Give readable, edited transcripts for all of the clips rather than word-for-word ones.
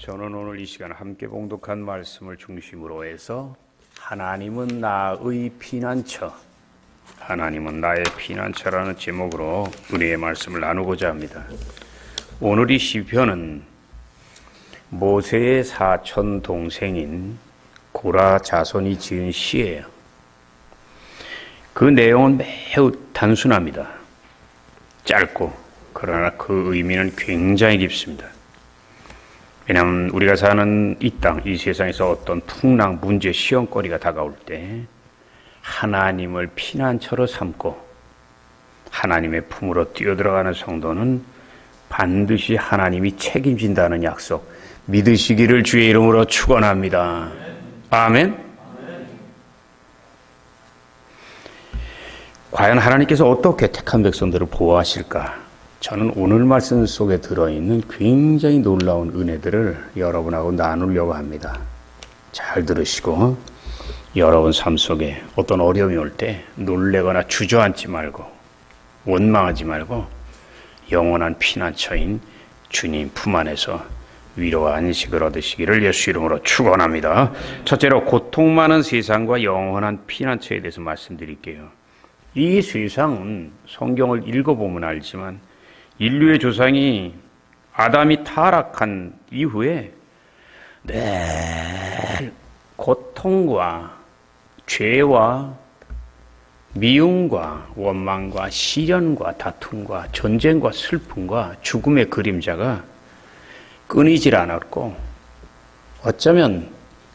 저는 오늘 이 시간 함께 봉독한 말씀을 중심으로 해서 하나님은 나의 피난처, 하나님은 나의 피난처라는 제목으로 우리의 말씀을 나누고자 합니다. 오늘 이 시편은 모세의 사촌 동생인 고라 자손이 지은 시예요. 그 내용은 매우 단순합니다. 짧고 그러나 그 의미는 굉장히 깊습니다. 왜냐하면 우리가 사는 이 땅, 이 세상에서 어떤 풍랑, 문제, 시험거리가 다가올 때 하나님을 피난처로 삼고 하나님의 품으로 뛰어들어가는 성도는 반드시 하나님이 책임진다는 약속 믿으시기를 주의 이름으로 축원합니다. 아멘. 과연 하나님께서 어떻게 택한 백성들을 보호하실까? 저는 오늘 말씀 속에 들어있는 굉장히 놀라운 은혜들을 여러분하고 나누려고 합니다. 잘 들으시고 여러분 삶 속에 어떤 어려움이 올 때 놀래거나 주저앉지 말고 원망하지 말고 영원한 피난처인 주님 품 안에서 위로와 안식을 얻으시기를 예수 이름으로 축원합니다. 첫째로 고통 많은 세상과 영원한 피난처에 대해서 말씀드릴게요. 이 세상은 성경을 읽어보면 알지만 인류의 조상이 아담이 타락한 이후에 늘 고통과 죄와 미움과 원망과 시련과 다툼과 전쟁과 슬픔과 죽음의 그림자가 끊이질 않았고 어쩌면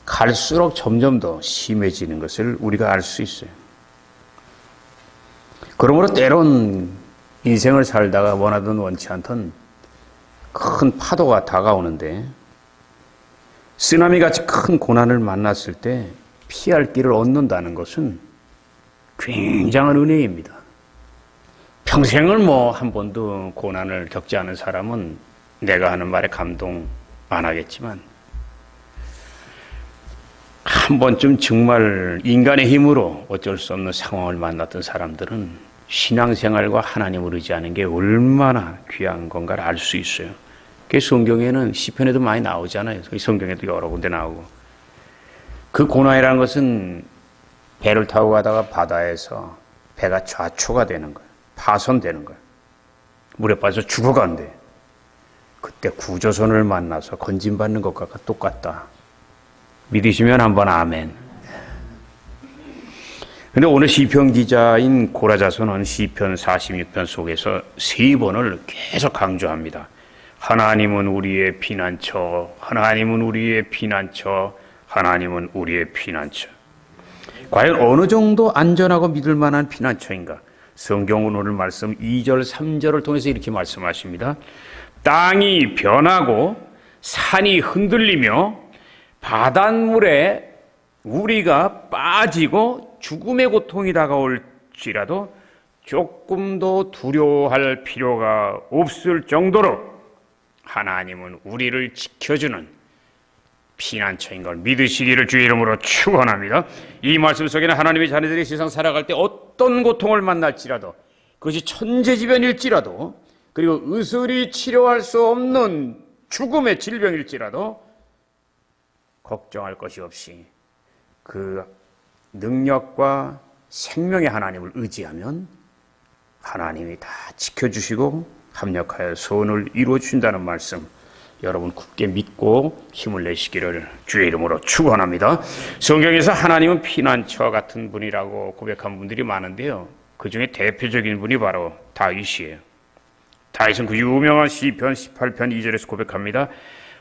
갈수록 점점 더 심해지는 것을 우리가 알 수 있어요. 그러므로 때론 인생을 살다가 원하든 원치 않던 큰 파도가 다가오는데 쓰나미같이 큰 고난을 만났을 때 피할 길을 얻는다는 것은 굉장한 은혜입니다. 평생을 한 번도 고난을 겪지 않은 사람은 내가 하는 말에 감동 안 하겠지만 한 번쯤 정말 인간의 힘으로 어쩔 수 없는 상황을 만났던 사람들은 신앙생활과 하나님을 의지하는 게 얼마나 귀한 건가를 알 수 있어요. 그 성경에는 시편에도 많이 나오잖아요. 성경에도 여러 군데 나오고. 그 고난이라는 것은 배를 타고 가다가 바다에서 배가 좌초가 되는 거예요. 파손되는 거예요. 물에 빠져 죽어간대. 그때 구조선을 만나서 건진받는 것과 똑같다. 믿으시면 한번 아멘. 근데 오늘 시편 기자인 고라 자손은 시편 46편 속에서 3번을 계속 강조합니다. 하나님은 우리의 피난처, 하나님은 우리의 피난처, 하나님은 우리의 피난처. 과연 어느 정도 안전하고 믿을 만한 피난처인가? 성경은 오늘 말씀 2절, 3절을 통해서 이렇게 말씀하십니다. 땅이 변하고 산이 흔들리며 바닷물에 우리가 빠지고 죽음의 고통이 다가올지라도 조금도 두려워할 필요가 없을 정도로 하나님은 우리를 지켜주는 피난처인 걸 믿으시기를 주의 이름으로 축원합니다. 이 말씀 속에는 하나님의 자녀들이 세상 살아갈 때 어떤 고통을 만날지라도 그것이 천재지변일지라도 그리고 의술이 치료할 수 없는 죽음의 질병일지라도 걱정할 것이 없이 그 능력과 생명의 하나님을 의지하면 하나님이 다 지켜주시고 합력하여 소원을 이루어주신다는 말씀 여러분 굳게 믿고 힘을 내시기를 주의 이름으로 축원합니다. 성경에서 하나님은 피난처 같은 분이라고 고백한 분들이 많은데요. 그 중에 대표적인 분이 바로 다윗이에요. 다윗은 그 유명한 시편 18편 2절에서 고백합니다.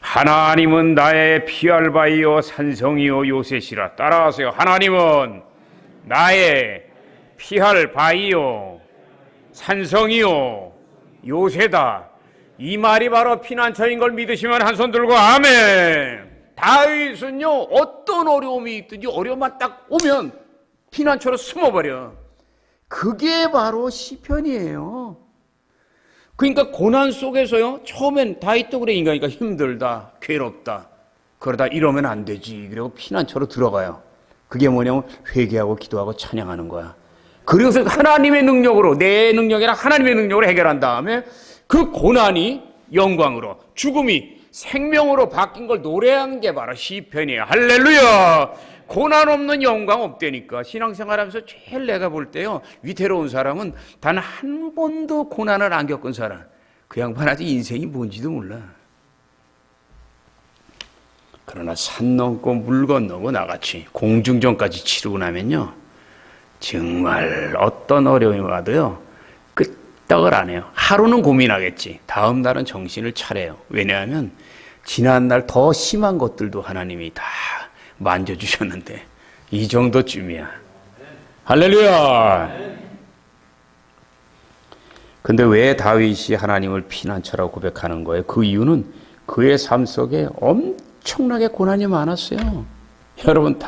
하나님은 나의 피할 바이요 산성이요 요새시라. 따라하세요. 하나님은 나의 피할 바이요 산성이요 요새다. 이 말이 바로 피난처인 걸 믿으시면 한 손 들고 아멘. 다윗은요 어떤 어려움이 있든지 어려움만 딱 오면 피난처로 숨어버려. 그게 바로 시편이에요. 그러니까 고난 속에서요 처음엔 다윗도 그래. 인간이니까 힘들다 괴롭다 그러다 이러면 안 되지 그리고 피난처로 들어가요. 그게 뭐냐면 회개하고 기도하고 찬양하는 거야. 그래서 하나님의 능력으로 내 능력이라 하나님의 능력으로 해결한 다음에 그 고난이 영광으로 죽음이 생명으로 바뀐 걸 노래하는 게 바로 시편이에요. 할렐루야. 고난 없는 영광 없다니까. 신앙생활하면서 제일 내가 볼 때요, 위태로운 사람은 단 한 번도 고난을 안 겪은 사람. 그 양반 아직 인생이 뭔지도 몰라. 그러나 산 넘고 물 건너고 나같이 공중전까지 치르고 나면요, 정말 어떤 어려움이 와도요 끄떡을 안 해요. 하루는 고민하겠지. 다음 날은 정신을 차려요. 왜냐하면 지난날 더 심한 것들도 하나님이 다 만져주셨는데 이 정도쯤이야. 할렐루야. 근데 왜 다윗이 하나님을 피난처라고 고백하는 거예요? 그 이유는 그의 삶 속에 엄청나게 고난이 많았어요. 여러분,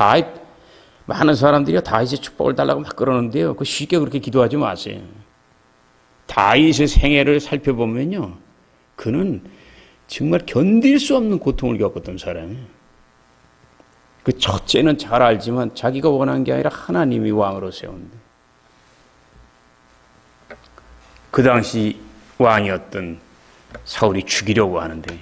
많은 사람들이 다윗의 축복을 달라고 막 그러는데요, 그 쉽게 그렇게 기도하지 마세요. 다윗의 생애를 살펴보면요, 그는 정말 견딜 수 없는 고통을 겪었던 사람이에요. 그 첫째는 잘 알지만 자기가 원한 게 아니라 하나님이 왕으로 세운데, 그 당시 왕이었던 사울이 죽이려고 하는데,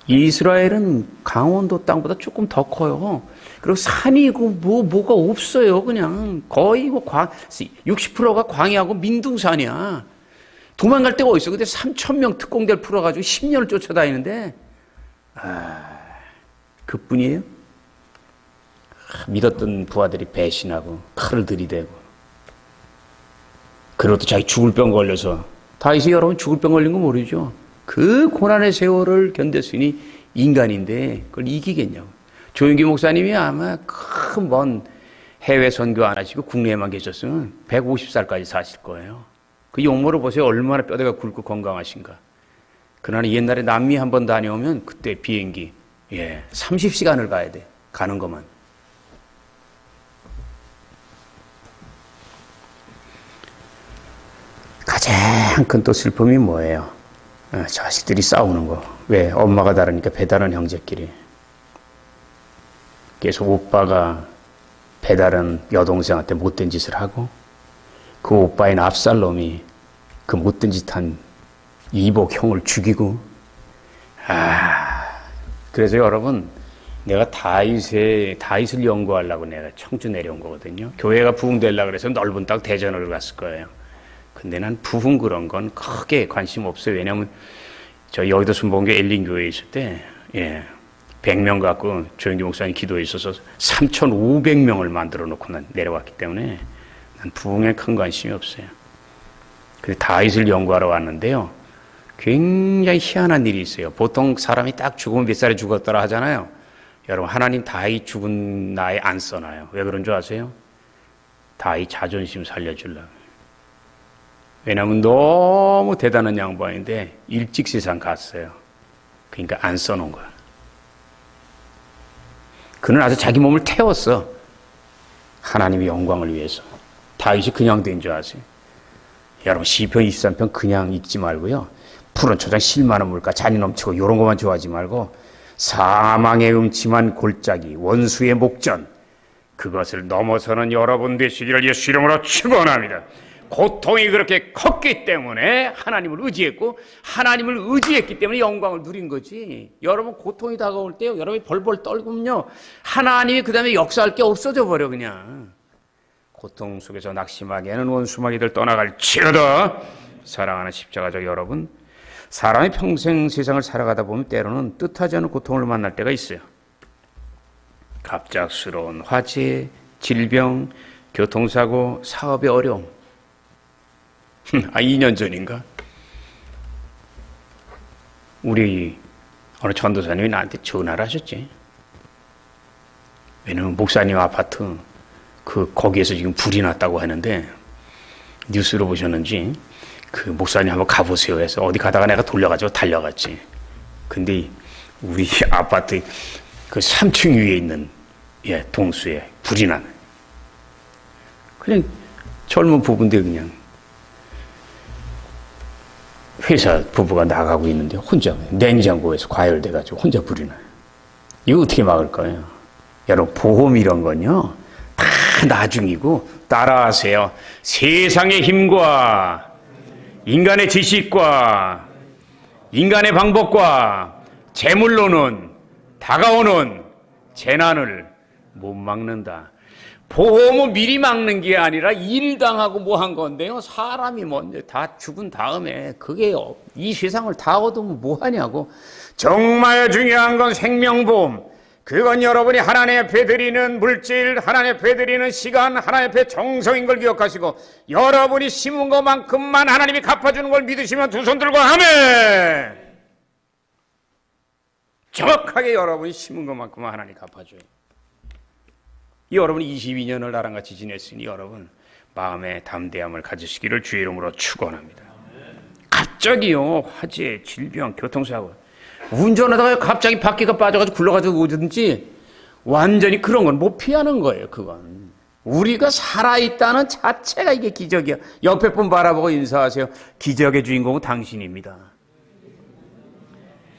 이스라엘은 강원도 땅보다 조금 더 커요. 그리고 산이고 뭐가 없어요. 그냥 거의 60%가 광야하고 민둥산이야. 도망갈 데가 어딨어. 근데 3,000명 특공대를 풀어가지고 10년을 쫓아다니는데, 그뿐이에요? 믿었던 부하들이 배신하고 칼을 들이대고, 그리고 또 자기 죽을 병 걸려서, 다윗이 여러분 죽을 병 걸린 거 모르죠? 그 고난의 세월을 견뎠으니 인간인데 그걸 이기겠냐고. 조영기 목사님이 아마 큰 먼 해외 선교 안 하시고 국내에만 계셨으면 150살까지 사실 거예요. 그 용모를 보세요. 얼마나 뼈대가 굵고 건강하신가. 그러나 옛날에 남미 한번 다녀오면 그때 비행기 30시간을 가야 돼. 가는 것만. 가장 큰 또 슬픔이 뭐예요? 자식들이 싸우는 거. 왜? 엄마가 다르니까 배다른 형제끼리. 그래서 오빠가 배다른 여동생한테 못된 짓을 하고, 그 오빠인 압살롬이 그 못된 짓 한 이복 형을 죽이고. 그래서 여러분, 내가 다윗을 연구하려고 내가 청주 내려온 거거든요. 교회가 부흥되려고 그래서 넓은 땅 대전으로 갔을 거예요. 근데 난 부흥 그런 건 크게 관심 없어요. 왜냐면 저 여의도 순복음교회 엘린교회에 있을 때 100명 갖고 조영기 목사님 기도에 있어서 3,500명을 만들어 놓고 난 내려왔기 때문에 난 부흥에 큰 관심이 없어요. 근데 다윗을 연구하러 왔는데요, 굉장히 희한한 일이 있어요. 보통 사람이 딱 죽으면 몇 살에 죽었더라 하잖아요. 여러분, 하나님 다윗 죽은 나이 안 써놔요. 왜 그런 줄 아세요? 다윗 자존심 살려주려고. 왜냐하면 너무 대단한 양반인데 일찍 세상 갔어요. 그러니까 안 써놓은 거야. 그는 아주 자기 몸을 태웠어. 하나님의 영광을 위해서. 다윗이 그냥 된 줄 아세요? 여러분, 시편 23편 그냥 읽지 말고요, 푸른 초장 실만한 물가 잔이 넘치고 이런 것만 좋아하지 말고, 사망의 음침한 골짜기 원수의 목전, 그것을 넘어서는 여러분 되시기를 예수 이름으로 축원합니다. 고통이 그렇게 컸기 때문에 하나님을 의지했고, 하나님을 의지했기 때문에 영광을 누린 거지. 여러분, 고통이 다가올 때요, 여러분이 벌벌 떨면요, 하나님이 그 다음에 역사할 게 없어져 버려. 그냥 고통 속에서 낙심하게는 원수마귀들 떠나갈지어다. 사랑하는 십자가족 여러분, 사람이 평생 세상을 살아가다 보면 때로는 뜻하지 않은 고통을 만날 때가 있어요. 갑작스러운 화재, 질병, 교통사고, 사업의 어려움. 2년 전인가 우리 어느 전도사님이 나한테 전화를 하셨지. 왜냐면 목사님 아파트 거기에서 지금 불이 났다고 하는데, 뉴스로 보셨는지 그 목사님 한번 가보세요 해서 어디 가다가 내가 돌려가지고 달려갔지. 근데 우리 아파트 그 3층 위에 있는 동수에 불이 나네. 그냥 젊은 부부인데 그냥 회사 부부가 나가고 있는데 혼자 냉장고에서 과열돼가지고 혼자 불이 나요. 이거 어떻게 막을 거예요? 여러분, 보험 이런 건요 다 나중이고, 따라하세요. 세상의 힘과 인간의 지식과 인간의 방법과 재물로는 다가오는 재난을 못 막는다. 보험은 미리 막는 게 아니라 일당하고 뭐 한 건데요. 사람이 먼저 다 죽은 다음에 그게 이 세상을 다 얻으면 뭐 하냐고. 정말 중요한 건 생명보험. 그건 여러분이 하나님 앞에 드리는 물질, 하나님 앞에 드리는 시간, 하나님 앞에 정성인 걸 기억하시고 여러분이 심은 것만큼만 하나님이 갚아주는 걸 믿으시면 두 손 들고 아멘. 정확하게 여러분이 심은 것만큼만 하나님이 갚아줘요. 여러분이 22년을 나랑 같이 지냈으니 여러분 마음의 담대함을 가지시기를 주의 이름으로 축원합니다. 갑자기요 화재, 질병, 교통사고 운전하다가 갑자기 바퀴가 빠져가지고 굴러가지고 오든지 완전히 그런 건 못 피하는 거예요. 그건 우리가 살아있다는 자체가 이게 기적이야. 옆에 분 바라보고 인사하세요. 기적의 주인공은 당신입니다.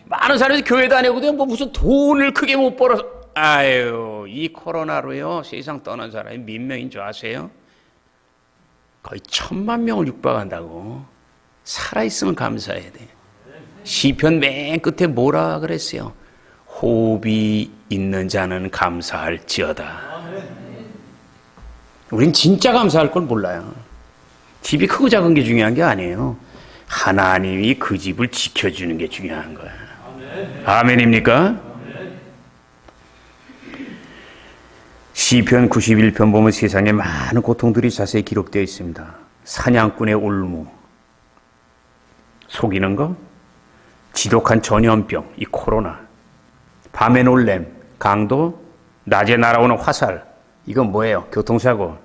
많은 사람들이 교회 다니고도 뭐 무슨 돈을 크게 못 벌어서 아유, 이 코로나로요 세상 떠난 사람이 몇 명인 줄 아세요? 거의 1000만 명을 육박한다고. 살아있으면 감사해야 돼. 시편 맨 끝에 뭐라 그랬어요? 호흡이 있는 자는 감사할지어다. 우린 진짜 감사할 걸 몰라요. 집이 크고 작은 게 중요한 게 아니에요. 하나님이 그 집을 지켜주는 게 중요한 거야. 아멘입니까? 시편 91편 보면 세상에 많은 고통들이 자세히 기록되어 있습니다. 사냥꾼의 올무, 속이는 거, 지독한 전염병, 이 코로나, 밤에 놀램, 강도, 낮에 날아오는 화살, 이건 뭐예요? 교통사고,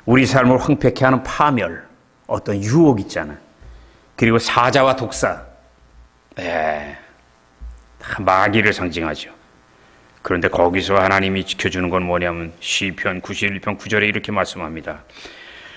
우리 삶을 황폐케 하는 파멸, 어떤 유혹 있잖아. 그리고 사자와 독사, 다 마귀를 상징하죠. 그런데 거기서 하나님이 지켜주는 건 뭐냐면 시편 91편 9절에 이렇게 말씀합니다.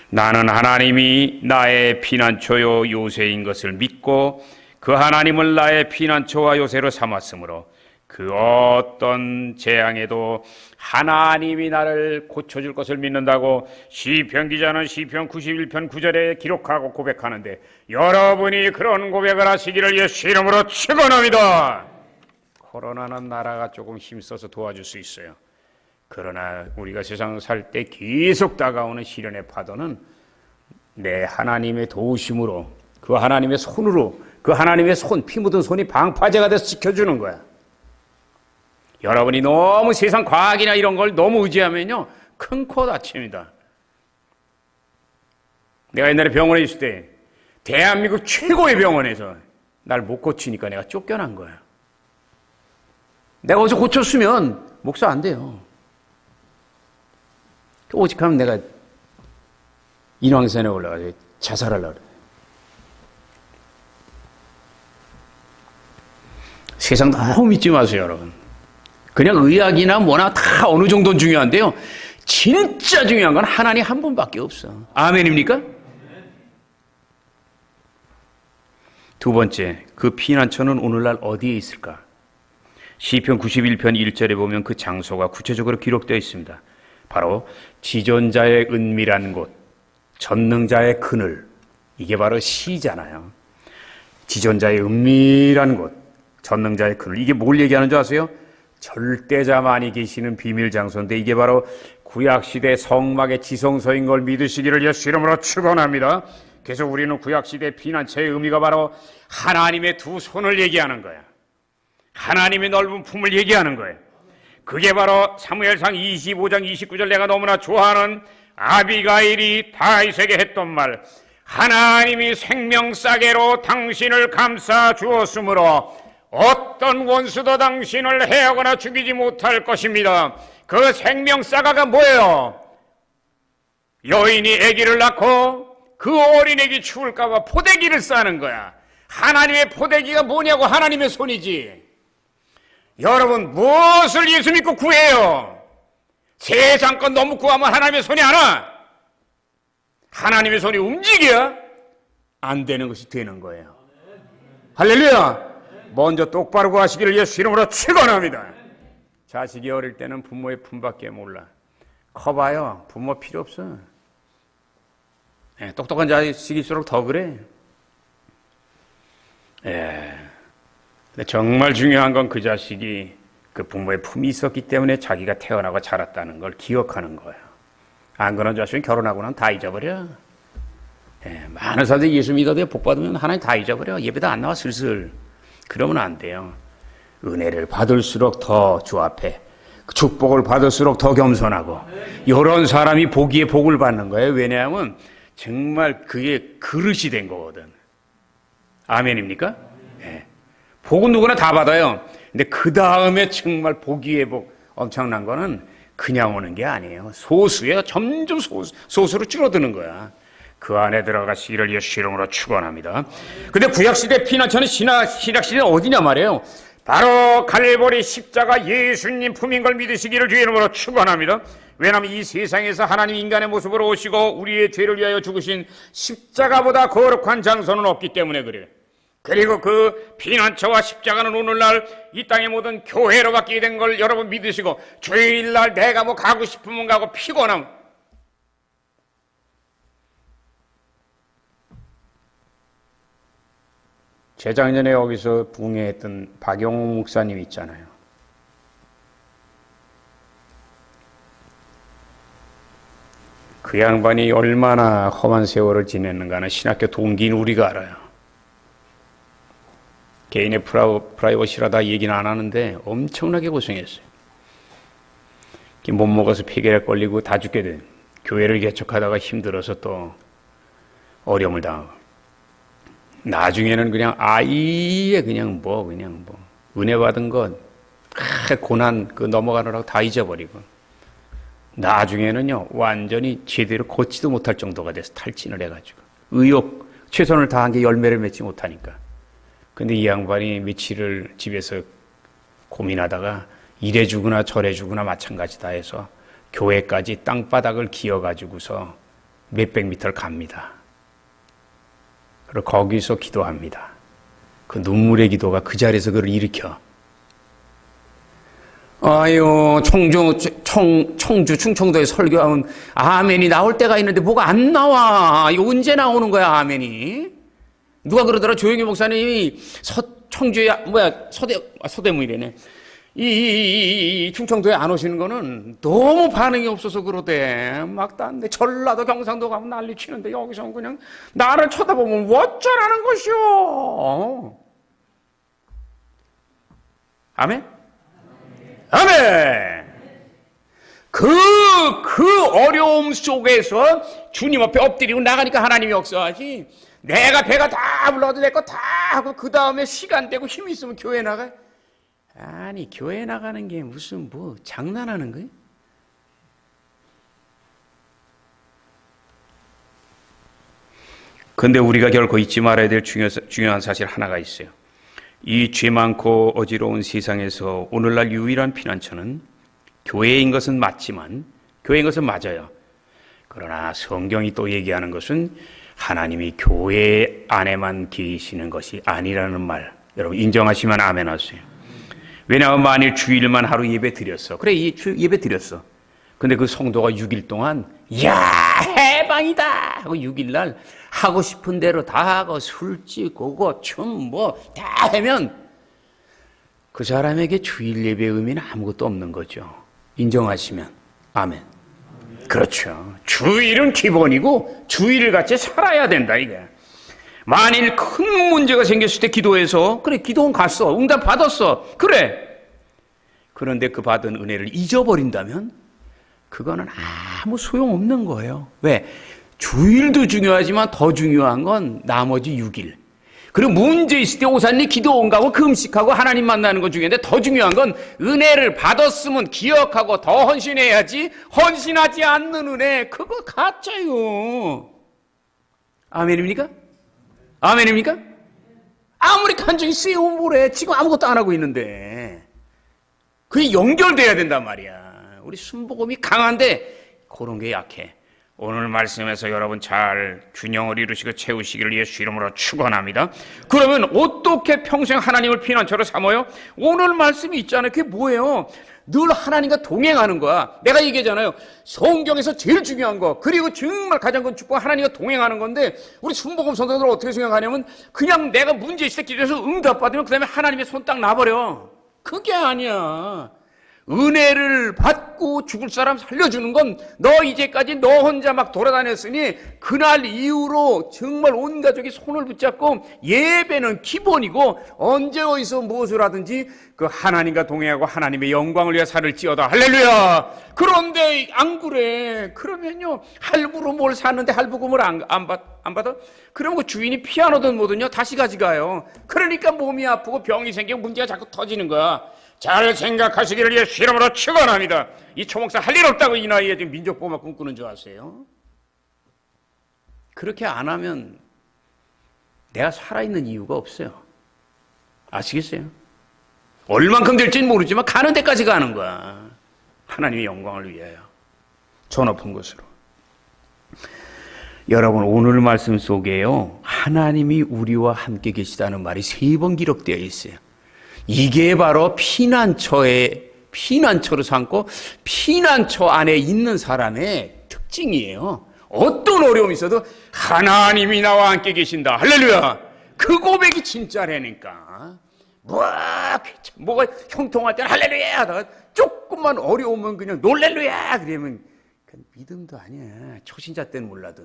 나는 하나님이 나의 피난처요 요새인 것을 믿고 그 하나님을 나의 피난처와 요새로 삼았으므로 그 어떤 재앙에도 하나님이 나를 고쳐줄 것을 믿는다고 시편 기자는 시편 91편 9절에 기록하고 고백하는데 여러분이 그런 고백을 하시기를 예수 이름으로 축원합니다. 코로나는 나라가 조금 힘써서 도와줄 수 있어요. 그러나 우리가 세상을 살 때 계속 다가오는 시련의 파도는 내 하나님의 도우심으로 그 하나님의 손으로 그 하나님의 손, 피 묻은 손이 방파제가 돼서 지켜주는 거야. 여러분이 너무 세상 과학이나 이런 걸 너무 의지하면요 큰 코 다칩니다. 내가 옛날에 병원에 있을 때 대한민국 최고의 병원에서 날 못 고치니까 내가 쫓겨난 거야. 내가 어디서 고쳤으면 목사 안 돼요. 오직하면 내가 인왕산에 올라가서 자살하려고 그래. 세상 너무 믿지 마세요, 여러분. 그냥 의학이나 뭐나 다 어느 정도는 중요한데요. 진짜 중요한 건 하나님 한 분밖에 없어. 아멘입니까? 두 번째, 그 피난처는 오늘날 어디에 있을까? 시편 91편 1절에 보면 그 장소가 구체적으로 기록되어 있습니다. 바로 지존자의 은밀한 곳, 전능자의 그늘, 이게 바로 시잖아요. 지존자의 은밀한 곳, 전능자의 그늘, 이게 뭘 얘기하는 줄 아세요? 절대자만이 계시는 비밀 장소인데 이게 바로 구약시대 성막의 지성소인 걸 믿으시기를 예수 이름으로 축원합니다. 그래서 우리는 구약시대 피난처의 의미가 바로 하나님의 두 손을 얘기하는 거야. 하나님의 넓은 품을 얘기하는 거예요. 그게 바로 사무엘상 25장 29절 내가 너무나 좋아하는 아비가일이 다윗에게 했던 말. 하나님이 생명싸개로 당신을 감싸 주었으므로 어떤 원수도 당신을 해하거나 죽이지 못할 것입니다. 그 생명싸가가 뭐예요? 여인이 아기를 낳고 그 어린애기 추울까 봐 포대기를 싸는 거야. 하나님의 포대기가 뭐냐고. 하나님의 손이지. 여러분 무엇을 예수 믿고 구해요? 세상 건 너무 구하면 하나님의 손이 안 와. 하나님의 손이 움직여야 안 되는 것이 되는 거예요. 할렐루야. 먼저 똑바로 구하시기를 예수 이름으로 축원합니다. 자식이 어릴 때는 부모의 품밖에 몰라. 커봐요. 부모 필요 없어. 똑똑한 자식일수록 더 그래. 예. 근데 정말 중요한 건 그 자식이 그 부모의 품이 있었기 때문에 자기가 태어나고 자랐다는 걸 기억하는 거예요. 안 그런 자식은 결혼하고 나면 다 잊어버려. 예. 많은 사람들이 예수 믿어도 복 받으면 하나님 다 잊어버려. 예배도 안 나와 슬슬. 그러면 안 돼요. 은혜를 받을수록 더 주 앞에, 축복을 받을수록 더 겸손하고, 이런 사람이 보기에 복을 받는 거예요. 왜냐하면 정말 그게 그릇이 된 거거든. 아멘입니까? 네. 복은 누구나 다 받아요. 근데 그 다음에 정말 보기에 복 엄청난 거는 그냥 오는 게 아니에요. 소수예요. 점점 소수로 줄어드는 거야. 그 안에 들어가시기를 예수 이름으로 축원합니다. 근데 구약시대 피난처는 신약시대 어디냐 말이에요. 바로 갈보리 십자가 예수님 품인 걸 믿으시기를 주의 이름으로 축원합니다. 왜냐하면 이 세상에서 하나님 인간의 모습으로 오시고 우리의 죄를 위하여 죽으신 십자가보다 거룩한 장소는 없기 때문에 그래요. 그리고 그 피난처와 십자가는 오늘날 이 땅의 모든 교회로 바뀌게 된 걸 여러분 믿으시고, 주일날 내가 뭐 가고 싶으면 가고 피곤하면, 재작년에 여기서 붕괴했던 박용욱 목사님 있잖아요. 그 양반이 얼마나 험한 세월을 지냈는가는 신학교 동기인 우리가 알아요. 개인의 프라이버시라다 얘기는 안 하는데 엄청나게 고생했어요. 못 먹어서 폐결에 걸리고 다 죽게 된, 교회를 개척하다가 힘들어서 또 어려움을 당하고, 나중에는 그냥 아예 그냥 뭐 은혜 받은 것 고난 그 넘어가느라고 다 잊어버리고, 나중에는요 완전히 제대로 걷지도 못할 정도가 돼서 탈진을 해가지고 의욕 최선을 다한 게 열매를 맺지 못하니까. 근데 이 양반이 며칠을 집에서 고민하다가 이래 주거나 저래 주거나 마찬가지다 해서 교회까지 땅바닥을 기어가지고서 몇백 미터를 갑니다. 그리고 거기서 기도합니다. 그 눈물의 기도가 그 자리에서 그를 일으켜. 아유, 청주 충청도에 설교하면 아멘이 나올 때가 있는데 뭐가 안 나와. 이거 언제 나오는 거야, 아멘이? 누가 그러더라. 조영희 목사님이 청주에 서대문이래네. 이 충청도에 안 오시는 거는 너무 반응이 없어서 그러대. 막 딴데 전라도 경상도 가면 난리 치는데 여기서는 그냥 나를 쳐다보면 어쩌라는 것이오. 아멘? 아멘! 그 어려움 속에서 주님 앞에 엎드리고 나가니까 하나님이 역사하지. 내가 배가 다 불러도 내 거 다 하고 그 다음에 시간 되고 힘이 있으면 교회 나가. 아니, 교회 나가는 게 무슨 뭐 장난하는 거예요? 근데 우리가 결코 잊지 말아야 될 중요한 사실 하나가 있어요. 이 죄 많고 어지러운 세상에서 오늘날 유일한 피난처는 교회인 것은 맞지만, 교회인 것은 맞아요. 그러나 성경이 또 얘기하는 것은 하나님이 교회 안에만 계시는 것이 아니라는 말, 여러분 인정하시면 아멘 하세요. 왜냐하면 만일 주일만 하루 예배 드렸어. 그래, 예배 드렸어. 근데 그 성도가 6일 동안 야 해방이다 하고 6일날 하고 싶은 대로 다 하고 술집 고고 춤 뭐 다 하면 그 사람에게 주일 예배의 의미는 아무것도 없는 거죠. 인정하시면 아멘. 그렇죠. 주일은 기본이고 주일을 같이 살아야 된다 이게. 만일 큰 문제가 생겼을 때 기도해서 그래 기도원 갔어. 응답 받았어. 그래. 그런데 그 받은 은혜를 잊어버린다면 그거는 아무 소용없는 거예요. 왜? 주일도 중요하지만 더 중요한 건 나머지 6일. 그리고 문제 있을 때 오산리 기도원 가고 금식하고 하나님 만나는 것 중인데 더 중요한 건 은혜를 받았으면 기억하고 더 헌신해야지. 헌신하지 않는 은혜 그거 가짜요. 아멘입니까? 아멘입니까? 아무리 간증이 세우면 뭐래. 지금 아무것도 안 하고 있는데. 그게 연결돼야 된단 말이야. 우리 순복음이 강한데 그런 게 약해. 오늘 말씀에서 여러분 잘 균형을 이루시고 채우시기를 예수 이름으로 축원합니다. 그러면 어떻게 평생 하나님을 피난처로 삼아요? 오늘 말씀이 있잖아요. 그게 뭐예요? 늘 하나님과 동행하는 거야. 내가 얘기하잖아요. 성경에서 제일 중요한 거, 그리고 정말 가장 큰 축복, 하나님과 동행하는 건데, 우리 순복음 성도들 어떻게 생각하냐면 그냥 내가 문제 있을 때 기도해서 응답받으면 그 다음에 하나님의 손 딱 놔버려. 그게 아니야. 은혜를 받고 죽을 사람 살려주는 건 너 이제까지 너 혼자 막 돌아다녔으니 그날 이후로 정말 온 가족이 손을 붙잡고 예배는 기본이고 언제 어디서 무엇을 하든지 그 하나님과 동행하고 하나님의 영광을 위해 살을 찌어다. 할렐루야. 그런데 안 그래. 그러면요 할부로 뭘 샀는데 할부금을 안 받아? 그러면 그 주인이 피아노든 뭐든요 다시 가져가요. 그러니까 몸이 아프고 병이 생기고 문제가 자꾸 터지는 거야. 잘 생각하시기를 예수 이름으로 축원합니다. 이 초목사 할 일 없다고 이 나이에 지금 민족보호막 꿈꾸는 줄 아세요? 그렇게 안 하면 내가 살아있는 이유가 없어요. 아시겠어요? 얼만큼 될지는 모르지만 가는 데까지 가는 거야. 하나님의 영광을 위하여 저 높은 곳으로. 여러분 오늘 말씀 속에요 하나님이 우리와 함께 계시다는 말이 3번 기록되어 있어요. 이게 바로 피난처로 삼고 피난처 안에 있는 사람의 특징이에요. 어떤 어려움이 있어도 하나님이 나와 함께 계신다. 할렐루야. 그 고백이 진짜라니까. 뭐가 형통할 때는 할렐루야 하다가 조금만 어려우면 그냥 놀렐루야 그러면 믿음도 아니야. 초신자 때는 몰라도.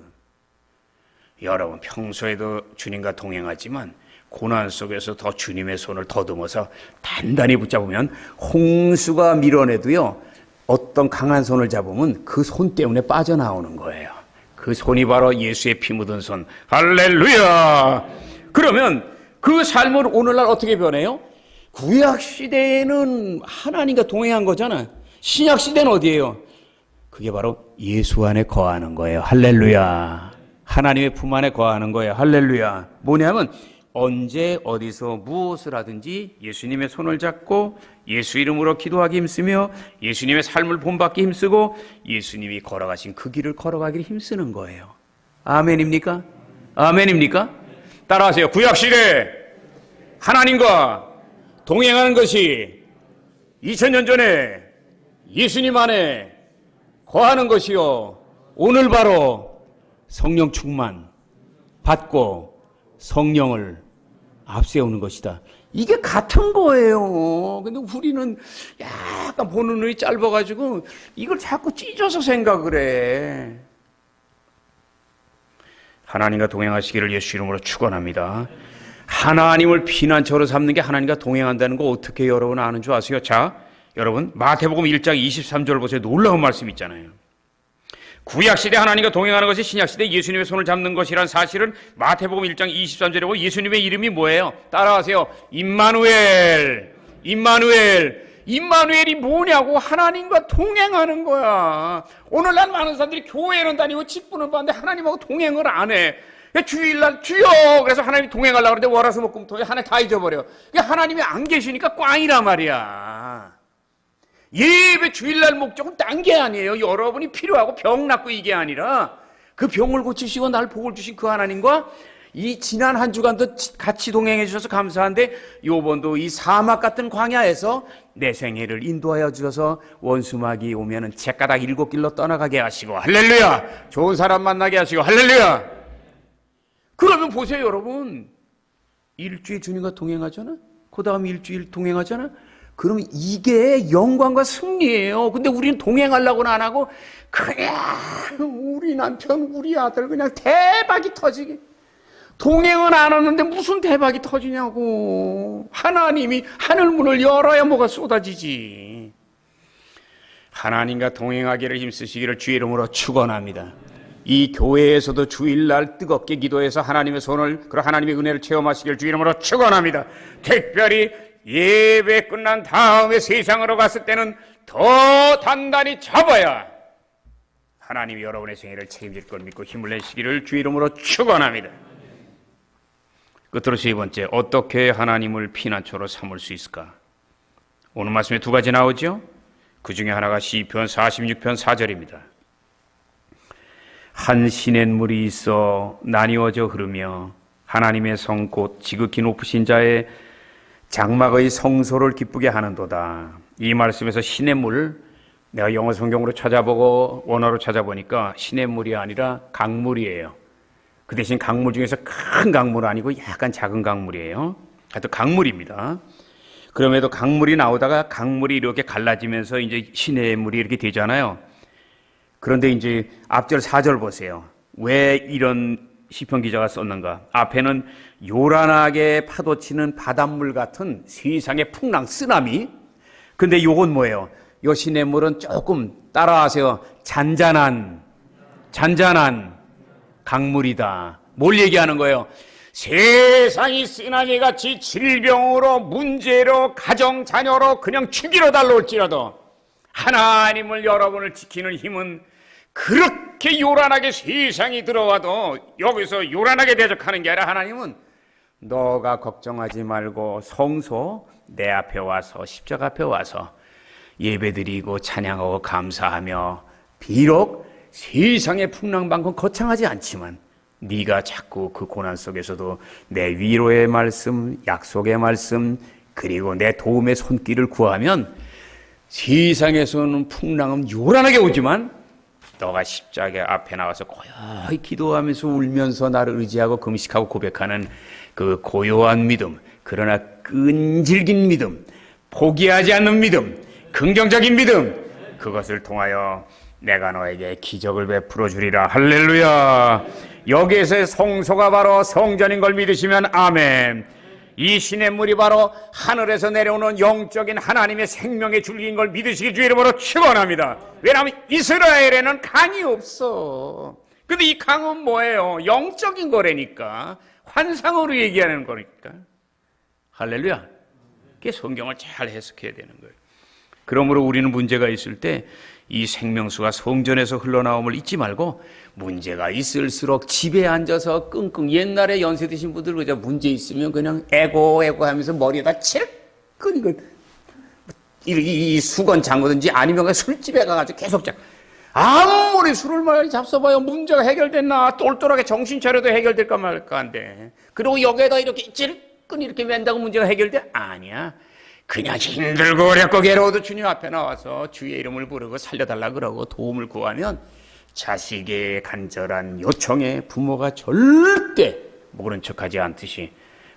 여러분 평소에도 주님과 동행하지만 고난 속에서 더 주님의 손을 더듬어서 단단히 붙잡으면 홍수가 밀어내도요 어떤 강한 손을 잡으면 그 손 때문에 빠져나오는 거예요. 그 손이 바로 예수의 피 묻은 손. 할렐루야. 그러면 그 삶을 오늘날 어떻게 변해요? 구약시대에는 하나님과 동행한 거잖아. 신약시대는 어디예요? 그게 바로 예수 안에 거하는 거예요. 할렐루야. 하나님의 품 안에 거하는 거예요. 할렐루야. 뭐냐면 언제 어디서 무엇을 하든지 예수님의 손을 잡고 예수 이름으로 기도하기 힘쓰며 예수님의 삶을 본받기 힘쓰고 예수님이 걸어가신 그 길을 걸어가기를 힘쓰는 거예요. 아멘입니까? 아멘입니까? 따라하세요. 구약시대 하나님과 동행하는 것이 2000년 전에 예수님 안에 거하는 것이요 오늘 바로 성령 충만 받고 성령을 앞세우는 것이다. 이게 같은 거예요. 근데 우리는 약간 보는 눈이 짧아가지고 이걸 자꾸 찢어서 생각을 해. 하나님과 동행하시기를 예수 이름으로 축원합니다. 하나님을 피난처로 삼는 게 하나님과 동행한다는 거 어떻게 여러분 아는 줄 아세요? 자, 여러분 마태복음 1장 23절 보세요. 놀라운 말씀 있잖아요. 구약시대 하나님과 동행하는 것이 신약시대 예수님의 손을 잡는 것이란 사실은 마태복음 1장 23절에 보고 예수님의 이름이 뭐예요? 따라하세요. 임마누엘. 임마누엘이 뭐냐고? 하나님과 동행하는 거야. 오늘날 많은 사람들이 교회는 다니고 직분은 받는데 하나님하고 동행을 안 해. 주일날 주여 그래서 하나님이 동행하려고 그러는데 월화수목금토에 하나 다 잊어버려. 하나님이 안 계시니까 꽝이란 말이야. 예배 주일날 목적은 딴 게 아니에요. 여러분이 필요하고 병 낫고 이게 아니라 그 병을 고치시고 날 복을 주신 그 하나님과 이 지난 한 주간도 같이 동행해 주셔서 감사한데 요번도 이 사막 같은 광야에서 내 생애를 인도하여 주셔서 원수마귀 오면은 제가닥 7길로 떠나가게 하시고 할렐루야. 좋은 사람 만나게 하시고 할렐루야. 그러면 보세요 여러분. 일주일 주님과 동행하잖아. 그 다음 일주일 동행하잖아. 그러면 이게 영광과 승리예요. 근데 우리는 동행하려고는 안 하고 그냥 우리 남편 우리 아들 그냥 대박이 터지게 동행은 안 하는데 무슨 대박이 터지냐고. 하나님이 하늘문을 열어야 뭐가 쏟아지지. 하나님과 동행하기를 힘쓰시기를 주의 이름으로 축원합니다. 이 교회에서도 주일날 뜨겁게 기도해서 하나님의 손을 그리고 하나님의 은혜를 체험하시기를 주의 이름으로 축원합니다. 특별히 예배 끝난 다음에 세상으로 갔을 때는 더 단단히 잡아야 하나님이 여러분의 생애를 책임질 걸 믿고 힘을 내시기를 주의 이름으로 축원합니다. 끝으로 세 번째, 어떻게 하나님을 피난처로 삼을 수 있을까? 오늘 말씀에 두 가지 나오죠. 그 중에 하나가 시편 46편 4절입니다. 한 시냇물이 있어 나뉘어져 흐르며 하나님의 성 곧 지극히 높으신 자의 장막의 성소를 기쁘게 하는도다. 이 말씀에서 시냇물, 내가 영어 성경으로 찾아보고 원어로 찾아보니까 시냇물이 아니라 강물이에요. 그 대신 강물 중에서 큰 강물 아니고 약간 작은 강물이에요. 하여튼 강물입니다. 그럼에도 강물이 나오다가 강물이 이렇게 갈라지면서 이제 시냇물이 이렇게 되잖아요. 그런데 이제 앞절 4절 보세요. 왜 이런 시편 기자가 썼는가? 앞에는 요란하게 파도치는 바닷물 같은 세상의 풍랑, 쓰나미. 근데 요건 뭐예요? 요 시냇물은 조금 따라하세요. 잔잔한 강물이다. 뭘 얘기하는 거예요? 세상이 쓰나미같이 질병으로, 문제로, 가정, 자녀로 그냥 죽이러 달려올지라도 하나님을, 여러분을 지키는 힘은 그렇게 요란하게 세상이 들어와도 여기서 요란하게 대적하는 게 아니라, 하나님은 너가 걱정하지 말고 성소 내 앞에 와서, 십자가 앞에 와서 예배드리고 찬양하고 감사하며, 비록 세상의 풍랑만큼 거창하지 않지만 네가 자꾸 그 고난 속에서도 내 위로의 말씀, 약속의 말씀, 그리고 내 도움의 손길을 구하면 세상에서는 풍랑은 요란하게 오지만 너가 십자가 앞에 나와서 고요히 기도하면서 울면서 나를 의지하고 금식하고 고백하는 그 고요한 믿음, 그러나 끈질긴 믿음, 포기하지 않는 믿음, 긍정적인 믿음, 그것을 통하여 내가 너에게 기적을 베풀어 주리라. 할렐루야. 여기에서의 성소가 바로 성전인 걸 믿으시면 아멘. 이 시냇물이 바로 하늘에서 내려오는 영적인 하나님의 생명의 줄기인 걸 믿으시기 주의 이름으로 축원합니다. 왜냐하면 이스라엘에는 강이 없어. 근데 이 강은 뭐예요? 영적인 거라니까. 환상으로 얘기하는 거니까. 할렐루야. 그게 성경을 잘 해석해야 되는 거예요. 그러므로 우리는 문제가 있을 때 이 생명수가 성전에서 흘러나옴을 잊지 말고, 문제가 있을수록 집에 앉아서 끙끙, 옛날에 연세 드신 분들 그저 문제 있으면 그냥 애고 하면서 머리에다 칠끈 이 수건 잠그든지 아니면 술집에 가가지고 계속 아무리 술을 많이 잡숴봐요 문제가 해결됐나? 똘똘하게 정신 차려도 해결될까 말까 한데, 그리고 여기에다 이렇게 찔끈 이렇게 맨다고 문제가 해결돼? 아니야. 그냥 힘들고 어렵고 괴로워도 주님 앞에 나와서 주의 이름을 부르고 살려달라 그러고 도움을 구하면 자식의 간절한 요청에 부모가 절대 모른 척하지 않듯이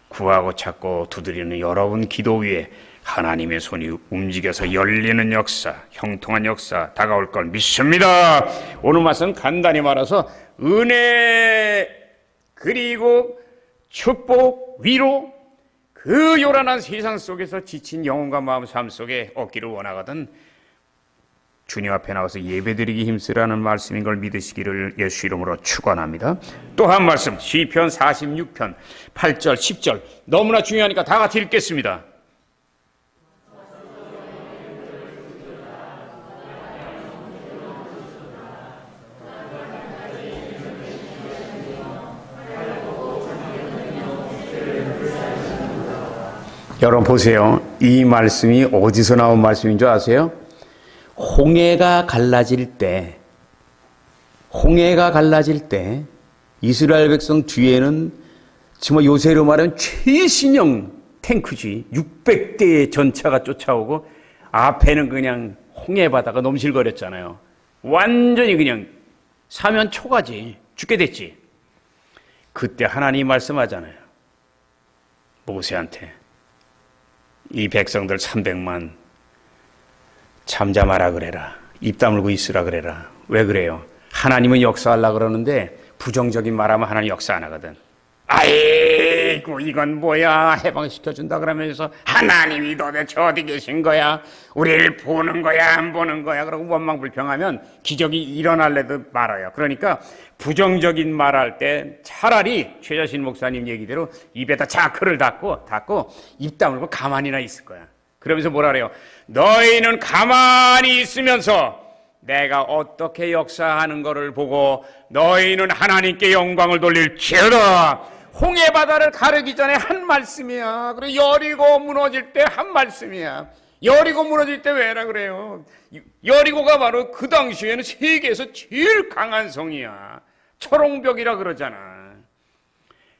구하고 찾고 두드리는 여러분 기도 위에 하나님의 손이 움직여서 열리는 역사, 형통한 역사 다가올 걸 믿습니다. 오늘 말씀 간단히 말해서 은혜, 그리고 축복, 위로, 그 요란한 세상 속에서 지친 영혼과 마음, 삶 속에 얻기를 원하거든 주님 앞에 나와서 예배드리기 힘쓰라는 말씀인 걸 믿으시기를 예수 이름으로 축원합니다. 또 한 말씀, 시편 46편 8절 10절 너무나 중요하니까 다 같이 읽겠습니다. 여러분 보세요. 이 말씀이 어디서 나온 말씀인 줄 아세요? 홍해가 갈라질 때 이스라엘 백성 뒤에는 정말 요새로 말하면 최신형 탱크지 600대의 전차가 쫓아오고 앞에는 그냥 홍해 바다가 넘실거렸잖아요. 완전히 그냥 사면 초가지, 죽게 됐지. 그때 하나님이 말씀하잖아요. 모세한테 이 백성들 300만 잠잠하라 그래라. 입 다물고 있으라 그래라. 왜 그래요? 하나님은 역사하려고 그러는데 부정적인 말하면 하나님 역사 안 하거든. 아이고 이건 뭐야, 해방시켜준다 그러면서 하나님이 도대체 어디 계신 거야? 우리를 보는 거야 안 보는 거야? 그러고 원망불평하면 기적이 일어날래도 말아요. 그러니까 부정적인 말할 때 차라리 최자신 목사님 얘기대로 입에다 자크를 닫고 입 다물고 가만히나 있을 거야. 그러면서 뭐라 그래요? 너희는 가만히 있으면서 내가 어떻게 역사하는 것을 보고 너희는 하나님께 영광을 돌릴지어다. 홍해 바다를 가르기 전에 한 말씀이야. 그리고 여리고 무너질 때 한 말씀이야. 여리고 무너질 때 왜라 그래요? 여리고가 바로 그 당시에는 세계에서 제일 강한 성이야. 초롱벽이라 그러잖아.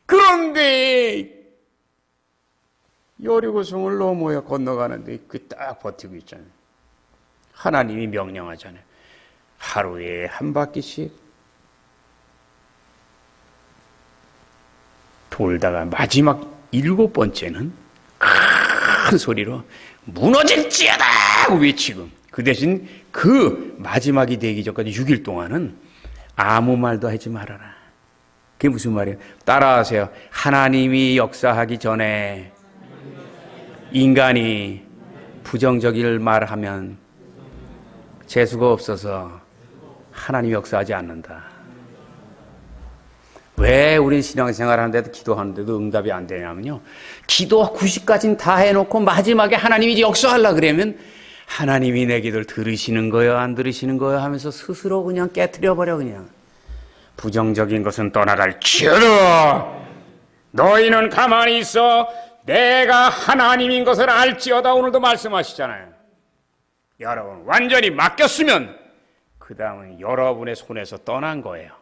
그런데 여리고성을 넘어야 건너가는데 그 딱 버티고 있잖아요. 하나님이 명령하잖아요. 하루에 한 바퀴씩 돌다가 마지막 7번째는 큰 소리로 무너질지어다 외치고, 그 대신 그 마지막이 되기 전까지 6일 동안은 아무 말도 하지 말아라. 그게 무슨 말이에요? 따라하세요. 하나님이 역사하기 전에 인간이 부정적일 말하면 재수가 없어서 하나님이 역사하지 않는다. 왜 우린 신앙생활 하는데도 기도하는데도 응답이 안 되냐면요, 기도 90까지는 다 해놓고 마지막에 하나님이 역사하려고 그러면 하나님이 내 기도를 들으시는 거예요 안 들으시는 거예요 하면서 스스로 그냥 깨트려버려. 그냥 부정적인 것은 떠나갈지어다. 너희는 가만히 있어 내가 하나님인 것을 알지어다. 오늘도 말씀하시잖아요. 여러분 완전히 맡겼으면 그 다음은 여러분의 손에서 떠난 거예요.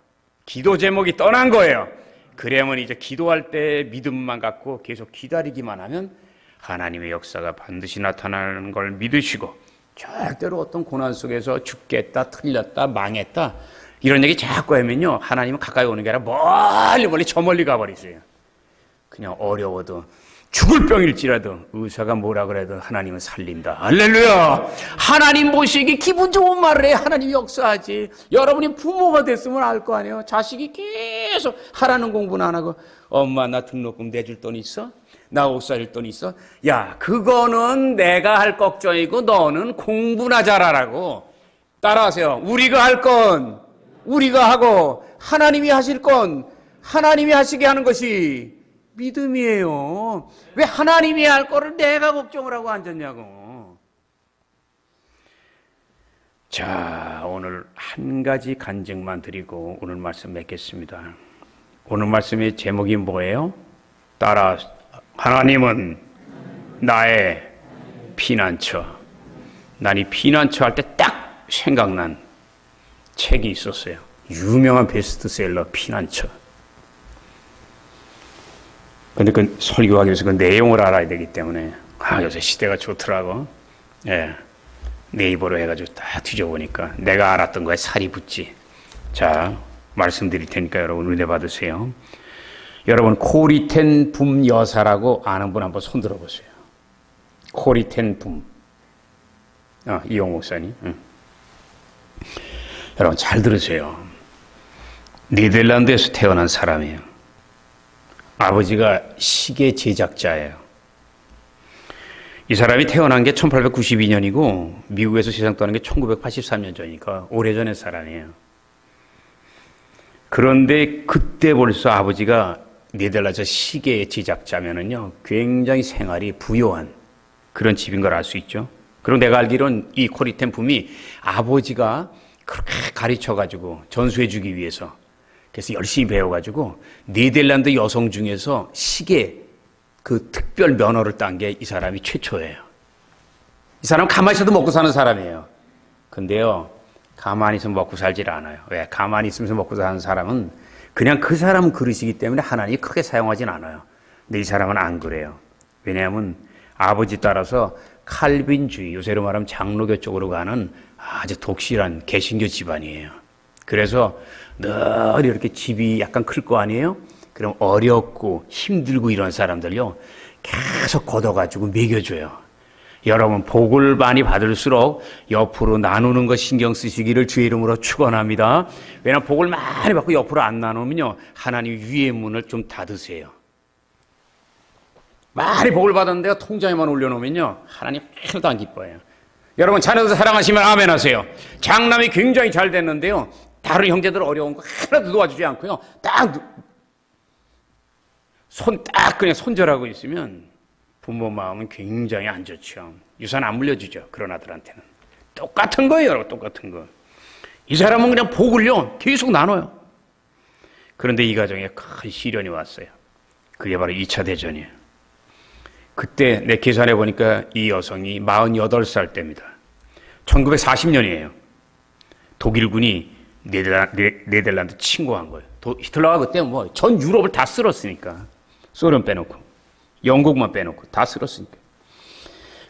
기도 제목이 떠난 거예요. 그러면 이제 기도할 때 믿음만 갖고 계속 기다리기만 하면 하나님의 역사가 반드시 나타나는 걸 믿으시고, 절대로 어떤 고난 속에서 죽겠다, 틀렸다, 망했다 이런 얘기 자꾸 하면요, 하나님은 가까이 오는 게 아니라 멀리 저 멀리 가버리세요. 그냥 어려워도 죽을 병일지라도 의사가 뭐라 그래도 하나님은 살린다. 할렐루야. 하나님 보시기 기분 좋은 말을 해 하나님이 역사하지. 여러분이 부모가 됐으면 알 거 아니에요. 자식이 계속 하라는 공부는 안 하고, 엄마 나 등록금 내줄 돈 있어? 나 옷 사줄 돈 있어? 야, 그거는 내가 할 걱정이고 너는 공부나 잘하라고. 따라하세요. 우리가 할 건 우리가 하고 하나님이 하실 건 하나님이 하시게 하는 것이 믿음이에요. 왜 하나님이 할 거를 내가 걱정을 하고 앉았냐고. 자, 오늘 한 가지 간증만 드리고 오늘 말씀 맺겠습니다. 오늘 말씀의 제목이 뭐예요? 따라, 하나님은 나의 피난처. 난 이 피난처 할 때 딱 생각난 책이 있었어요. 유명한 베스트셀러 피난처. 근데 그 설교하기 위해서 그 내용을 알아야 되기 때문에, 요새 시대가 좋더라고. 예. 네이버로 해가지고 다 뒤져보니까 내가 알았던 거에 살이 붙지. 자, 말씀드릴 테니까 여러분 은혜 받으세요. 여러분, 코리텐 붐 여사라고 아는 분 한번 손 들어보세요. 코리텐 붐. 이용 목사님. 여러분 잘 들으세요. 네덜란드에서 태어난 사람이에요. 아버지가 시계 제작자예요. 이 사람이 태어난 게 1892년이고 미국에서 세상 떠난 게 1983년 전이니까 오래전의 사람이에요. 그런데 그때 벌써 아버지가 네덜란드 시계 제작자면은요, 굉장히 생활이 부유한 그런 집인 걸 알 수 있죠. 그리고 내가 알기로는 이 코리텐 붐이 아버지가 그렇게 가르쳐가지고 전수해주기 위해서, 그래서 열심히 배워가지고 네덜란드 여성 중에서 시계 그 특별 면허를 딴 게 이 사람이 최초예요. 이 사람은 가만히 있어도 먹고 사는 사람이에요. 근데요, 가만히 있으면 먹고 살질 않아요. 왜? 가만히 있으면서 먹고 사는 사람은 그냥 그 사람 그릇이기 때문에 하나님이 크게 사용하진 않아요. 근데 이 사람은 안 그래요. 왜냐하면 아버지 따라서 칼빈주의, 요새로 말하면 장로교 쪽으로 가는 아주 독실한 개신교 집안이에요. 그래서 늘 이렇게 집이 약간 클 거 아니에요? 그럼 어렵고 힘들고 이런 사람들요, 계속 걷어가지고 먹여줘요. 여러분, 복을 많이 받을수록 옆으로 나누는 거 신경 쓰시기를 주의 이름으로 축원합니다. 왜냐하면 복을 많이 받고 옆으로 안 나누면요, 하나님 위의 문을 좀 닫으세요. 많이 복을 받았는데요, 통장에만 올려놓으면요, 하나님 하나도 안 기뻐해요. 여러분, 자녀들 사랑하시면 아멘 하세요. 장남이 굉장히 잘 됐는데요, 다른 형제들 어려운 거 하나도 도와주지 않고요, 그냥 손절하고 있으면 부모 마음은 굉장히 안 좋죠. 유산 안 물려주죠, 그런 아들한테는. 똑같은 거예요, 여러분, 똑같은 거. 이 사람은 그냥 복을요, 계속 나눠요. 그런데 이 가정에 큰 시련이 왔어요. 그게 바로 2차 대전이에요. 그때 내 계산해 보니까 이 여성이 48살 때입니다. 1940년이에요. 독일군이 네덜란드 침공한 거예요. 히틀러가 그때 뭐 전 유럽을 다 쓸었으니까. 소련 빼놓고. 영국만 빼놓고 다 쓸었으니까.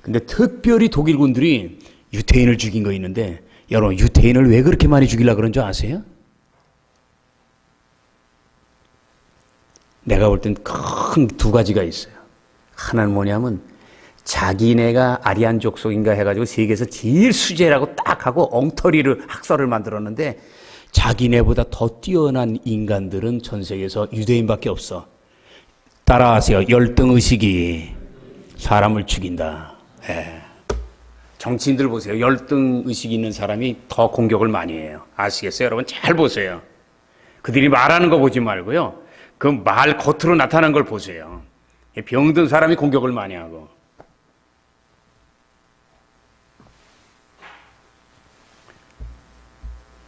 근데 특별히 독일군들이 유태인을 죽인 거 있는데, 여러분, 유태인을 왜 그렇게 많이 죽이려고 그런 줄 아세요? 내가 볼 땐 큰 두 가지가 있어요. 하나는 뭐냐면, 자기네가 아리안 족속인가 해가지고 세계에서 제일 수제라고 딱 하고 엉터리를 학설을 만들었는데, 자기네보다 더 뛰어난 인간들은 전 세계에서 유대인밖에 없어. 따라하세요. 열등의식이 사람을 죽인다. 예. 정치인들 보세요. 열등의식이 있는 사람이 더 공격을 많이 해요. 아시겠어요? 여러분 잘 보세요. 그들이 말하는 거 보지 말고요. 그 말 겉으로 나타난 걸 보세요. 병든 사람이 공격을 많이 하고.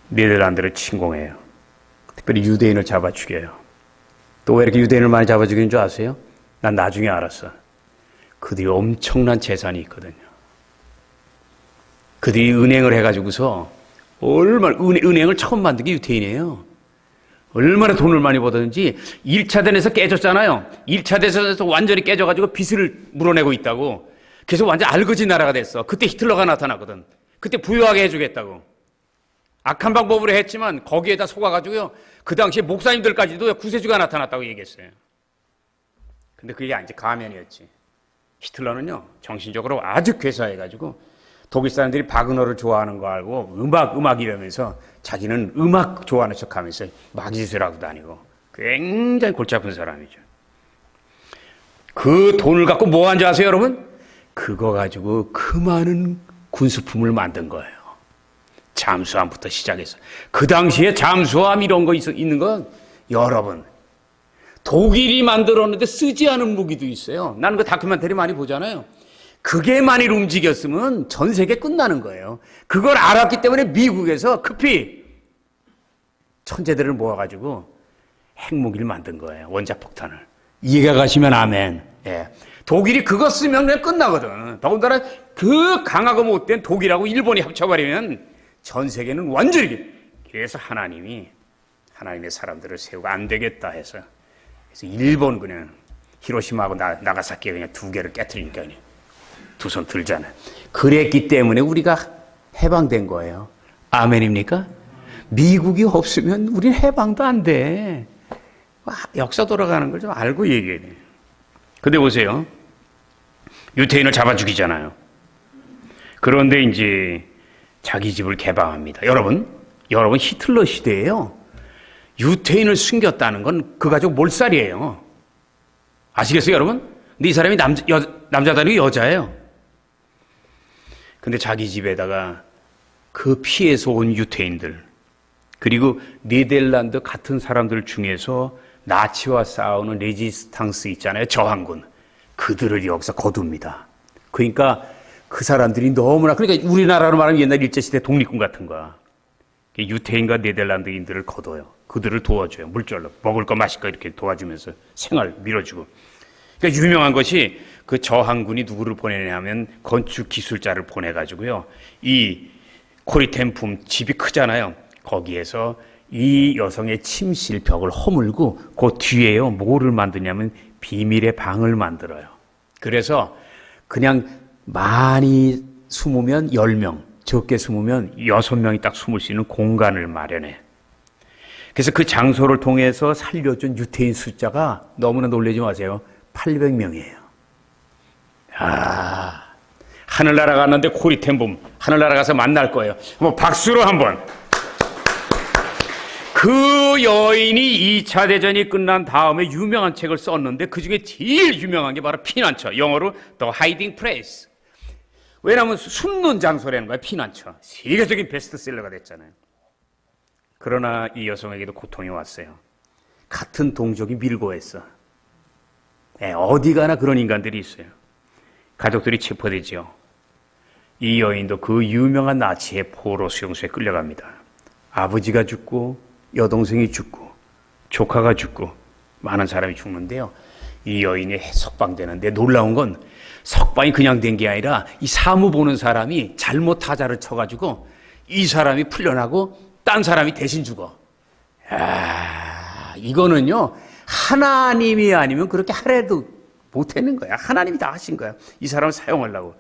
네덜란드를 침공해요. 특별히 유대인을 잡아 죽여요. 또 왜 이렇게 유대인을 많이 잡아 죽이는 줄 아세요? 난 나중에 알았어. 그들이 엄청난 재산이 있거든요. 그들이 은행을 해가지고서 은행을 처음 만든 게 유태인이에요. 얼마나 돈을 많이 벌었는지 1차 대전에서 깨졌잖아요. 1차 대전에서 완전히 깨져가지고 빚을 물어내고 있다고. 그래서 완전 알거지 나라가 됐어. 그때 히틀러가 나타났거든. 그때 부유하게 해주겠다고. 악한 방법으로 했지만 거기에다 속아가지고요. 그 당시에 목사님들까지도 구세주가 나타났다고 얘기했어요. 근데 그게 이제 가면이었지. 히틀러는요, 정신적으로 아주 괴사해가지고 독일 사람들이 바그너를 좋아하는 거 알고 음악 이러면서 자기는 음악 좋아하는 척 하면서 마귀짓을 하고 다니고 굉장히 골치 아픈 사람이죠. 그 돈을 갖고 뭐 한 줄 아세요, 여러분? 그거 가지고 그 많은 군수품을 만든 거예요. 잠수함부터 시작해서. 그 당시에 잠수함 이런 거 있는 건 여러분, 독일이 만들었는데 쓰지 않은 무기도 있어요. 나는 그 다큐멘터리 많이 보잖아요. 그게 만일 움직였으면 전 세계 끝나는 거예요. 그걸 알았기 때문에 미국에서 급히 천재들을 모아가지고 핵무기를 만든 거예요. 원자폭탄을. 이해가 가시면 아멘. 예. 독일이 그거 쓰면 그냥 끝나거든. 더군다나 그 강하고 못된 독일하고 일본이 합쳐버리면 전 세계는 완전히. 그래서 하나님의 사람들을 세우고 안 되겠다 해서. 그래서 일본 그냥 히로시마하고 나가사키 그냥 두 개를 깨트리니까 그냥 두 손 들잖아요. 그랬기 때문에 우리가 해방된 거예요. 아멘입니까? 미국이 없으면 우린 해방도 안 돼. 역사 돌아가는 걸 좀 알고 얘기해야 돼요. 근데 보세요. 유태인을 잡아 죽이잖아요. 그런데 이제 자기 집을 개방합니다. 여러분 히틀러 시대에요. 유태인을 숨겼다는 건 그 가족 몰살이에요. 아시겠어요, 여러분? 근데 이 사람이 남자도 아니고 여자예요. 근데 자기 집에다가 그 피해서 온 유태인들, 그리고 네덜란드 같은 사람들 중에서 나치와 싸우는 레지스탕스 있잖아요. 저항군. 그들을 여기서 거둡니다. 그러니까 그 사람들이 너무나, 그러니까 우리나라로 말하면 옛날 일제시대 독립군 같은 거야. 유태인과 네덜란드인들을 거둬요. 그들을 도와줘요. 물질로. 먹을 거 마실 거 이렇게 도와주면서 생활 밀어주고. 그러니까 유명한 것이 그 저항군이 누구를 보내냐면 건축 기술자를 보내가지고요. 이 코리템품 집이 크잖아요. 거기에서 이 여성의 침실 벽을 허물고 그 뒤에요. 뭐를 만드냐면 비밀의 방을 만들어요. 그래서 그냥 많이 숨으면 10명, 적게 숨으면 6명이 딱 숨을 수 있는 공간을 마련해. 그래서 그 장소를 통해서 살려준 유태인 숫자가 너무나 놀라지 마세요. 800명이에요. 하늘나라 갔는데 코리템붐, 하늘나라 가서 만날 거예요. 한번 박수로 한번. 그 여인이 2차 대전이 끝난 다음에 유명한 책을 썼는데 그 중에 제일 유명한 게 바로 피난처. 영어로 The Hiding Place. 왜냐하면 숨는 장소라는 거야, 피난처. 세계적인 베스트셀러가 됐잖아요. 그러나 이 여성에게도 고통이 왔어요. 같은 동족이 밀고 했어. 어디 가나 그런 인간들이 있어요. 가족들이 체포되죠. 이 여인도 그 유명한 나치의 포로 수용소에 끌려갑니다. 아버지가 죽고 여동생이 죽고 조카가 죽고 많은 사람이 죽는데요. 이 여인이 석방되는데 놀라운 건 석방이 그냥 된 게 아니라 이 사무 보는 사람이 잘못 타자를 쳐가지고 이 사람이 풀려나고 딴 사람이 대신 죽어. 이거는요, 하나님이 아니면 그렇게 하래도 못하는 거야. 하나님이 다 하신 거야. 이 사람을 사용하려고.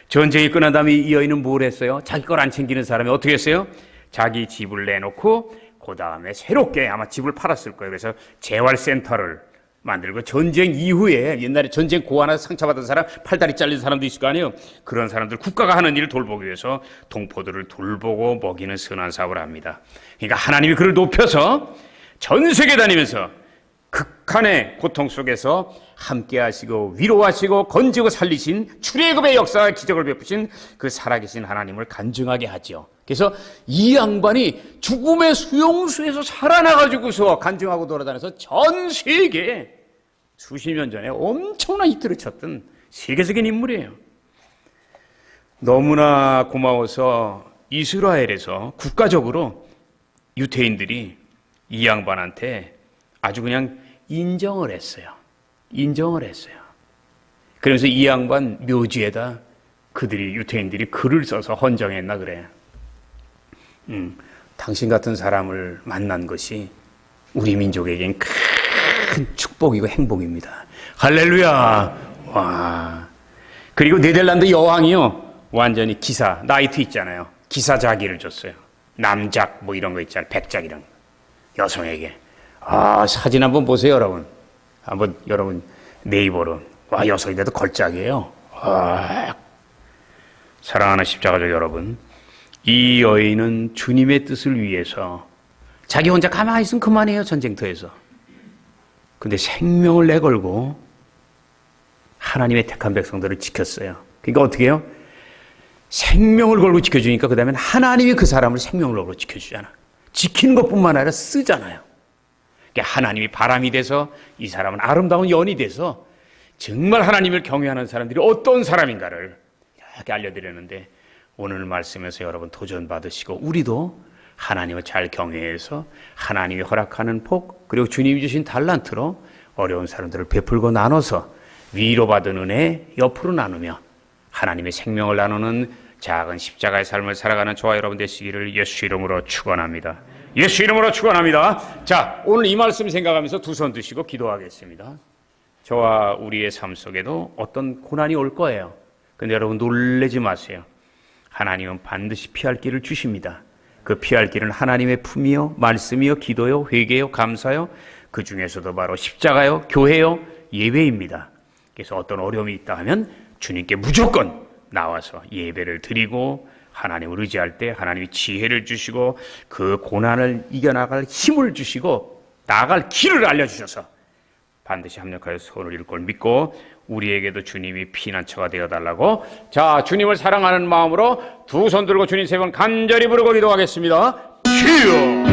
전쟁이 끝난 다음에 이 여인은 뭘 했어요? 자기 걸 안 챙기는 사람이 어떻게 했어요? 자기 집을 내놓고 그 다음에 새롭게 아마 집을 팔았을 거예요. 그래서 재활센터를 만들고 전쟁 이후에 옛날에 전쟁 고안해서 상처받은 사람, 팔다리 잘린 사람도 있을 거 아니에요. 그런 사람들 국가가 하는 일을 돌보기 위해서 동포들을 돌보고 먹이는 선한 사업을 합니다. 그러니까 하나님이 그를 높여서 전 세계 다니면서 극한의 고통 속에서 함께 하시고 위로하시고 건지고 살리신 출애굽의 역사와 기적을 베푸신 그 살아계신 하나님을 간증하게 하죠. 그래서 이 양반이 죽음의 수용소에서 살아나가지고서 간증하고 돌아다녀서 전 세계에 수십 년 전에 엄청난 히트를 쳤던 세계적인 인물이에요. 너무나 고마워서 이스라엘에서 국가적으로 유태인들이 이 양반한테 아주 그냥 인정을 했어요. 인정을 했어요. 그러면서 이 양반 묘지에다 그들이 유태인들이 글을 써서 헌정했나 그래. 당신 같은 사람을 만난 것이 우리 민족에겐 큰 축복이고 행복입니다. 할렐루야. 와. 그리고 네덜란드 여왕이요, 완전히 기사 나이트 있잖아요. 기사 자기를 줬어요. 남작 뭐 이런 거 있잖아요. 백작 이런 거. 여성에게. 사진 한번 보세요, 여러분. 한번 여러분 네이버로. 와, 여성인데도 걸작이에요. 사랑하는 십자가족 여러분, 이 여인은 주님의 뜻을 위해서 자기 혼자 가만히 있으면 그만해요, 전쟁터에서. 근데 생명을 내걸고 하나님의 택한 백성들을 지켰어요. 그러니까 어떻게 해요? 생명을 걸고 지켜주니까 그 다음에 하나님이 그 사람을 생명을 걸고 지켜주잖아. 지키는 것뿐만 아니라 쓰잖아요. 그러니까 하나님이 바람이 돼서 이 사람은 아름다운 연이 돼서 정말 하나님을 경외하는 사람들이 어떤 사람인가를 이렇게 알려드렸는데, 오늘 말씀에서 여러분 도전받으시고 우리도 하나님을 잘 경외해서 하나님이 허락하는 복, 그리고 주님이 주신 달란트로 어려운 사람들을 베풀고 나눠서 위로받은 은혜 옆으로 나누며 하나님의 생명을 나누는 작은 십자가의 삶을 살아가는 저와 여러분 되시기를 예수 이름으로 축원합니다. 예수 이름으로 축원합니다. 자, 오늘 이 말씀 생각하면서 두 손 드시고 기도하겠습니다. 저와 우리의 삶 속에도 어떤 고난이 올 거예요. 근데 여러분 놀라지 마세요. 하나님은 반드시 피할 길을 주십니다. 그 피할 길은 하나님의 품이요, 말씀이요, 기도요, 회개요, 감사요, 그 중에서도 바로 십자가요, 교회요, 예배입니다. 그래서 어떤 어려움이 있다 하면 주님께 무조건 나와서 예배를 드리고 하나님을 의지할 때 하나님이 지혜를 주시고 그 고난을 이겨나갈 힘을 주시고 나아갈 길을 알려주셔서 반드시 합력하여 선을 이룰 걸 믿고 우리에게도 주님이 피난처가 되어달라고, 자, 주님을 사랑하는 마음으로 두 손 들고 주님 세 번 간절히 부르고 기도하겠습니다. 주여!